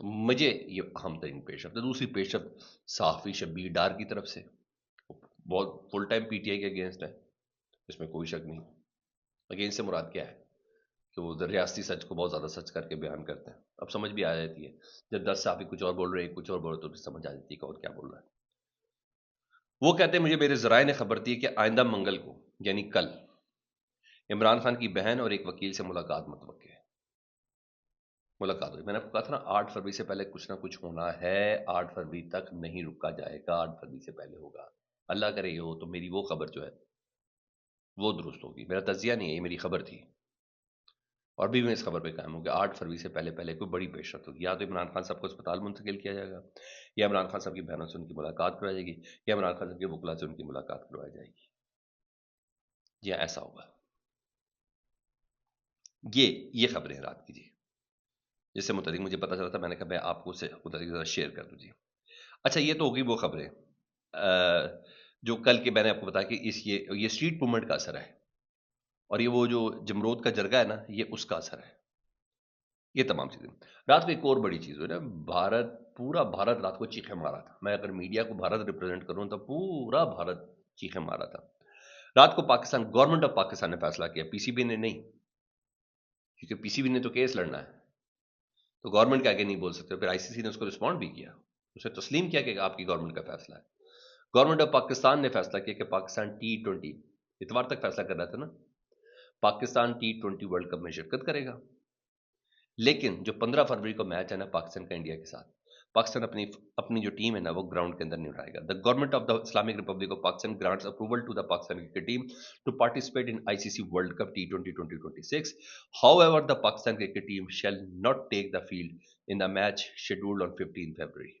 تو مجھے یہ اہم ترین پیش رفت ہے. دوسری پیش رفت صحافی شبیر ڈار کی طرف سے، بہت full time P T I کے اگینسٹ ہے، اس میں کوئی شک نہیں. اگینسٹ سے مراد کیا ہے کہ وہ ریاستی سچ کو بہت زیادہ سچ کر کے بیان کرتے ہیں. اب سمجھ بھی آ جاتی ہے جب 10 صحافی کچھ اور بول رہے ہیں، کچھ اور بول رہے، تو پھر سمجھ آ جاتی ہے کہ اور کیا بول رہا ہے. وہ کہتے ہیں مجھے میرے ذرائع نے خبر دی کہ آئندہ منگل کو یعنی کل عمران خان کی بہن اور ایک وکیل سے ملاقات متوقع ہے. ملاقات ہوئی. میں نے آپ کو کہا تھا نا 8 فروری سے پہلے کچھ نہ کچھ ہونا ہے. 8 فروری تک نہیں رکا جائے گا، 8 فروری سے پہلے ہوگا. اللہ کرے یہ ہو تو میری وہ خبر جو ہے وہ درست ہوگی. میرا تجزیہ نہیں ہے، یہ میری خبر تھی، اور بھی میں اس خبر پہ قائم ہوں کہ 8 فروری سے پہلے پہلے کوئی بڑی پیش رفت ہوگی. یا تو عمران خان صاحب کو اسپتال منتقل کیا جائے گا، یا عمران خان صاحب کی بہنوں سے ان کی ملاقات کروائی جائے گی، یا عمران خان صاحب کے وکلا سے ان کی ملاقات کروائی جائے گی. جی ایسا ہوگا. یہ خبریں رات کی. جی جس سے متعلق مجھے پتا چلا تھا، میں نے کہا میں آپ کو اسے متعلق ذرا شیئر کر دوں. جی اچھا، یہ تو ہوگی وہ خبریں جو کل کے میں نے آپ کو بتایا کہ یہ اسٹریٹ موومنٹ کا اثر ہے، اور یہ وہ جو جمرود کا جرگہ ہے نا، یہ اس کا اثر ہے. یہ تمام چیزیں. رات کو ایک اور بڑی چیز ہوئی نا، پورا بھارت رات کو چیخے مارا تھا. میں اگر میڈیا کو بھارت ریپرزینٹ کروں تو پورا بھارت چیخے مارا تھا. رات کو پاکستان گورنمنٹ آف پاکستان نے فیصلہ کیا، پی سی بی نے نہیں، کیونکہ پی سی بی نے تو کیس لڑنا ہے، تو گورنمنٹ کے آگے نہیں بول سکتے. پھر آئی سی سی نے اس کو رسپونڈ بھی کیا، اسے تسلیم کیا کہ آپ کی گورنمنٹ کا فیصلہ ہے. گورنمنٹ آف پاکستان نے فیصلہ کیا کہ پاکستان T20 اتوار تک فیصلہ کر رہا تھا نا، پاکستان T20 ورلڈ کپ میں شرکت کرے گا. لیکن جو 15 فروری کو میچ ہے نا پاکستان کا انڈیا کے ساتھ، پاکستان اپنی جو ٹیم ہے نا وہ گراؤنڈ کے اندر نہیں اٹھائے گا. The government of the Islamic republic of Pakistan grants approval to the Pakistan cricket team to participate in ICC world cup T20 2026. However, the Pakistan cricket team shall not take the field in the match scheduled on 15 February.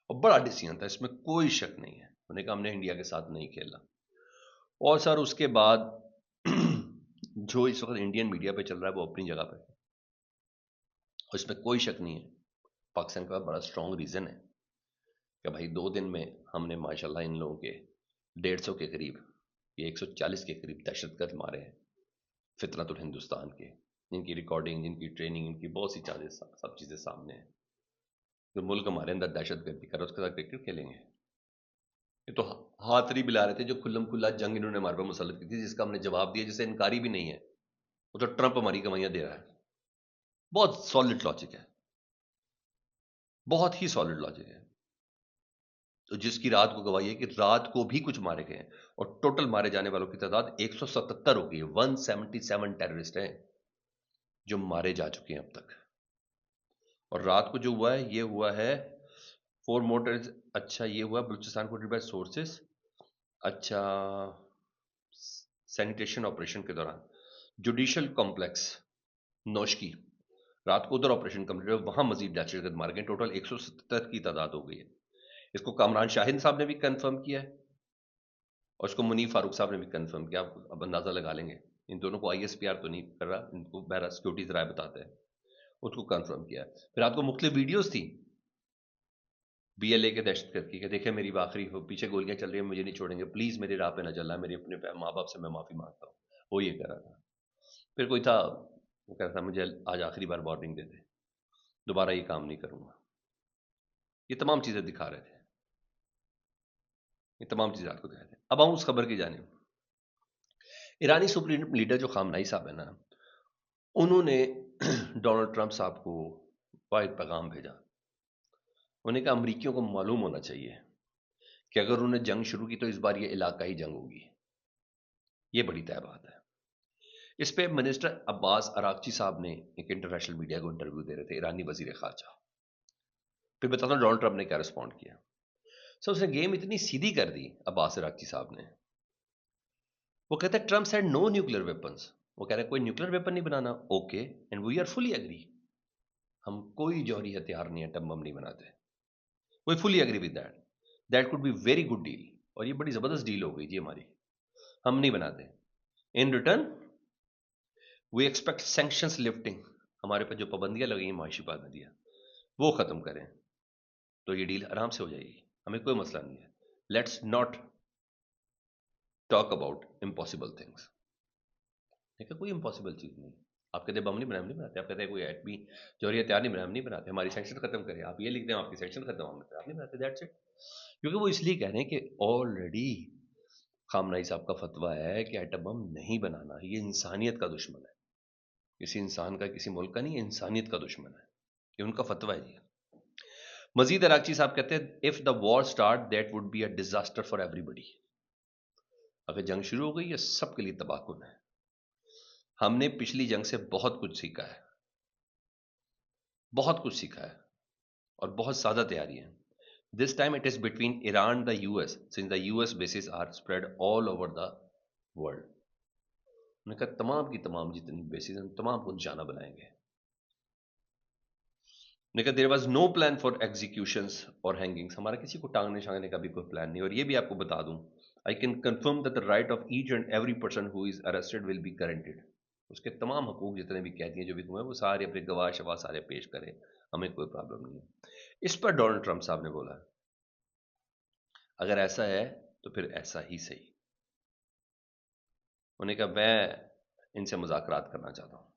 اور بڑا decision تھا، اس میں کوئی شک نہیں ہے. انہوں نے کہا ہم نے انڈیا کے ساتھ نہیں کھیلنا. اور سر اس کے بعد جو اس وقت انڈین میڈیا پہ چل رہا ہے وہ اپنی جگہ پہ، اور اس میں کوئی شک نہیں ہے پاکستان کا بڑا اسٹرانگ ریزن ہے کہ بھائی 2 دن میں ہم نے ماشاءاللہ ان لوگوں کے 150 کے قریب یا 140 کے قریب دہشت گرد مارے ہیں، فطرت الہندوستان کے، جن کی ریکارڈنگ، جن کی ٹریننگ، ان کی بہت سی سب چیزیں سامنے ہیں. جو ملک ہمارے اندر دہشت گردی کر رہا ہے اس کے ساتھ کرکٹ کھیلیں گے؟ یہ تو ہاتری بلا رہے تھے جو کھلم کھلا جنگ انہوں نے ہمارے پر مسلط کی تھی، جس کا ہم نے جواب دیا، جسے انکاری بھی نہیں ہے. وہ تو ٹرمپ ہماری کمائیاں دے رہا ہے. بہت سالڈ لاجک ہے، بہت ہی سالڈ لاجک ہے. تو جس کی رات کو گواہی ہے کہ رات کو بھی کچھ مارے گئے ہیں، اور ٹوٹل مارے جانے والوں کی تعداد 177 ہو گئی ہے. 177 ٹیررسٹ ہیں جو مارے جا چکے ہیں اب تک. اور رات کو جو ہوا ہے یہ ہوا ہے 4 موٹرز. اچھا یہ ہوا بلوچستان کو بائی سورسز. اچھا سینیٹیشن آپریشن کے دوران جوڈیشل کمپلیکس نوشکی، رات کو ادھر آپریشن کمپلیٹ ہوا، وہاں مزید دہشت گرد مارے گئے. ٹوٹل 177 کی تعداد ہو گئی ہے. اس کو کامران شاہد صاحب نے بھی کنفرم کیا ہے، اور اس کو منیف فاروق صاحب نے بھی کنفرم کیا. اب اندازہ لگا لیں گے، ان دونوں کو ISPR تو نہیں کر رہا، ان کو بہرحال سیکورٹی ذرائع بتاتے ہیں. اس کو کنفرم کیا ہے. پھر رات کو مختلف ویڈیوز تھی BLA کے دہشت گرد کی کہ دیکھیں میری آخری پیچھے گولیاں چل رہی ہیں، مجھے نہیں چھوڑیں گے، پلیز میری راہ پہ نہ چلنا، میرے اپنے ماں باپ سے میں معافی مانگتا ہوں. وہ یہ کر رہا تھا. پھر کوئی تھا وہ کہہ رہا تھا مجھے آج آخری بار وارننگ دے دے، دوبارہ یہ کام نہیں کروں گا. یہ تمام چیزیں دکھا رہے تھے، یہ تمام چیزیں آپ کو دکھا رہے تھے. اب آؤں اس خبر کی جانب. ایرانی سپریم لیڈر جو خامنائی صاحب ہیں نا، انہوں نے ڈونلڈ ٹرمپ صاحب کو واحد پیغام بھیجا. انہوں نے کہا امریکیوں کو معلوم ہونا چاہیے کہ اگر انہوں نے جنگ شروع کی تو اس بار یہ علاقائی جنگ ہوگی. یہ بڑی طے بات ہے. اس پہ منسٹر عباس اراغچی صاحب نے ایک انٹرنیشنل میڈیا کو انٹرویو دے رہے تھے، ایرانی وزیر خارجہ. پھر بتاتا ہوں ڈونلڈ ٹرمپ نے کیا رسپونڈ کیا. سو اس نے گیم اتنی سیدھی کر دی عباس اراغچی صاحب نے. وہ کہتے ہیں Trump said no nuclear weapons. وہ کہہ رہے ہیں کوئی نیوکلیر ویپن نہیں بنانا. Okay and we are fully agree. ہم کوئی جوہری ہتھیار نہیں، ایٹم بم نہیں بناتے. We fully agree with that. That could be very good deal. اور یہ بڑی زبردست ڈیل ہو گئی جی ہماری. ہم نہیں بناتے. In return we expect sanctions lifting. ہمارے پہ جو پابندیاں لگی ہیں معاشی پابندیاں وہ ختم کریں تو یہ ڈیل آرام سے ہو جائے گی، ہمیں کوئی مسئلہ نہیں ہے. Let's not talk about impossible things. کوئی امپاسبل چیز نہیں. آپ کہتے ہیں بم نہیں بنائے، ہم نہیں بناتے. آپ کہتے ہیں کوئی ایٹمی جوہری ہتھیار نہیں بنائے، ہم نہیں بناتے. ہماری سینکشن ختم کریں، آپ یہ لکھ دیں آپ کی سینکشن ختم، آپ نہیں بناتے. That's it. کیونکہ وہ اس لیے کہہ رہے ہیں کہ آلریڈی خامنائی صاحب کا فتویٰ ہے کہ ایٹم بم نہیں بنانا، یہ انسانیت کا دشمن ہے. کسی انسان کا، کسی ملک کا نہیں، انسانیت کا دشمن ہے. یہ ان کا فتویٰ ہے. مزید اراقچی صاحب کہتے ہیں if the war start that would be a disaster for everybody. اگر جنگ شروع ہو گئی یہ سب کے لیے تباہ کن ہے. ہم نے پچھلی جنگ سے بہت کچھ سیکھا ہے، بہت کچھ سیکھا ہے اور بہت زیادہ تیاری ہے. This time it is between Iran the U S since the U S bases are spread all over the world. انہوں نے کہا تمام کی تمام جتنی بیسز ہیں تمام کو نشانہ بنائیں گے. نے کہا there was no plan for ایگزیکیوشنس اور ہینگنگس. ہمارا کسی کو ٹانگنے شانگنے کا بھی کوئی پلان نہیں. اور یہ بھی آپ کو بتا دوں I can confirm that the right of each and every person who is arrested will be guaranteed. اس کے تمام حقوق جتنے بھی قیدی ہیں جو بھی ہوئے وہ سارے اپنے گواہ شواہ سارے پیش کریں، ہمیں کوئی پرابلم نہیں ہے. اس پر ڈونلڈ ٹرمپ صاحب نے بولا اگر ایسا ہے تو پھر ایسا ہی صحیح. انہوں نے کہا میں ان سے مذاکرات کرنا چاہتا ہوں،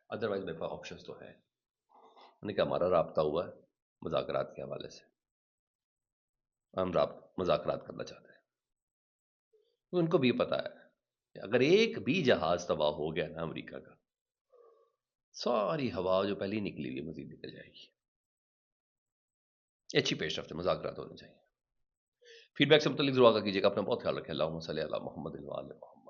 ادروائز میرے پاس آپشنز تو ہے. انہوں نے کہا ہمارا رابطہ ہوا ہے مذاکرات کے حوالے سے، ہم مذاکرات کرنا چاہتے ہیں. ان کو بھی پتا ہے کہ اگر ایک بھی جہاز تباہ ہو گیا نا امریکہ کا، ساری ہوا جو پہلے ہی نکلی ہوئی مزید نکل جائے گی. اچھی پیش رفت مذاکرات ہونے چاہیے. فیڈ بیک سے متعلق ضرور آگاہ کیجیے گا. اپنا بہت خیال رکھیں. اللہم صلی علی محمد و علی محمد.